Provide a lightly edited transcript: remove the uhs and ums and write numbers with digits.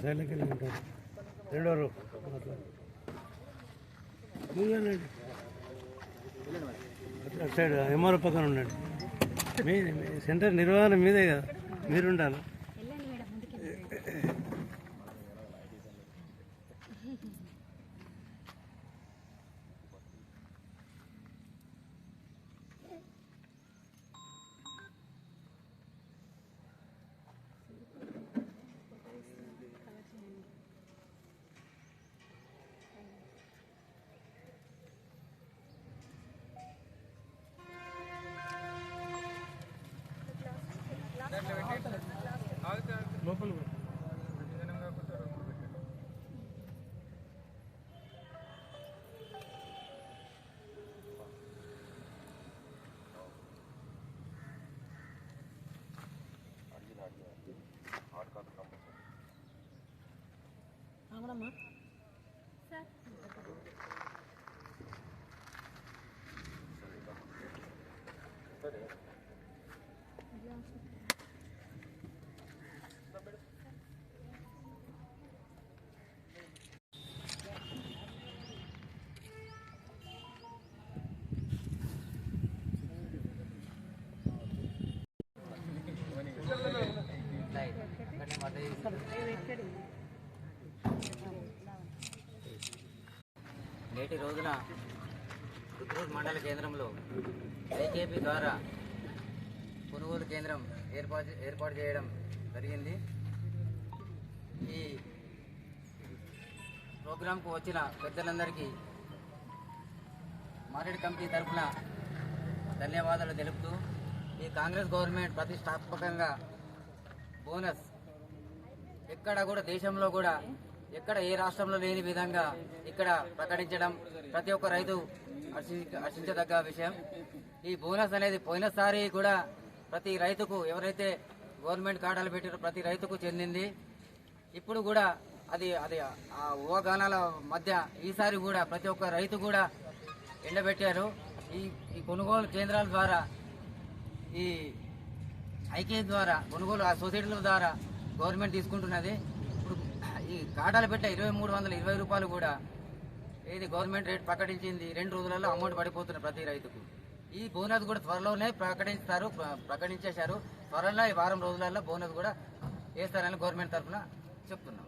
సైడ్కి వెళ్ళి ఉంటాడు రెండో రో అటు సైడ్ ఎంఆర్ఓ పక్కన ఉండండి. మీ సెంటర్ నిర్వహణ మీదే కదా, మీరుండాలి. లోపల నేటి రోజున గుంటూరు మండల కేంద్రంలో ఐకేపీ ద్వారా కొనుగోలు కేంద్రం ఏర్పాటు చేయడం జరిగింది. ఈ ప్రోగ్రాంకు వచ్చిన పెద్దలందరికీ మార్కెట్ కమిటీ తరఫున ధన్యవాదాలు తెలుపుతూ, ఈ కాంగ్రెస్ గవర్నమెంట్ ప్రతిష్టాత్మకంగా బోనస్ ఎక్కడ కూడా దేశంలో కూడా ఎక్కడ ఏ రాష్ట్రంలో లేని విధంగా ఇక్కడ ప్రకటించడం ప్రతి ఒక్క రైతు హర్షించదగ్గ విషయం. ఈ బోనస్ అనేది పోయినసారి కూడా ప్రతి రైతుకు ఎవరైతే గవర్నమెంట్ ఖాతాలు పెట్టారో ప్రతి రైతుకు చెందింది. ఇప్పుడు కూడా అది ఆ ఊహాగానాల మధ్య ఈసారి కూడా ప్రతి ఒక్క రైతు కూడా ఎండబెట్టారు. ఈ కొనుగోలు కేంద్రాల ద్వారా, ఈ ఐకే ద్వారా, కొనుగోలు సొసైటీల ద్వారా గవర్నమెంట్ తీసుకుంటున్నది. ఇప్పుడు ఈ ఖాతాలు పెట్టే 2320 రూపాయలు కూడా ఏది గవర్నమెంట్ రేట్ ప్రకటించింది 2 రోజులలో అమౌంట్ పడిపోతున్న ప్రతి రైతుకు. ఈ బోనస్ కూడా త్వరలోనే ప్రకటించేశారు. త్వరలో ఈ వారం రోజులలో బోనస్ కూడా వేస్తారని గవర్నమెంట్ తరఫున చెప్తున్నాం.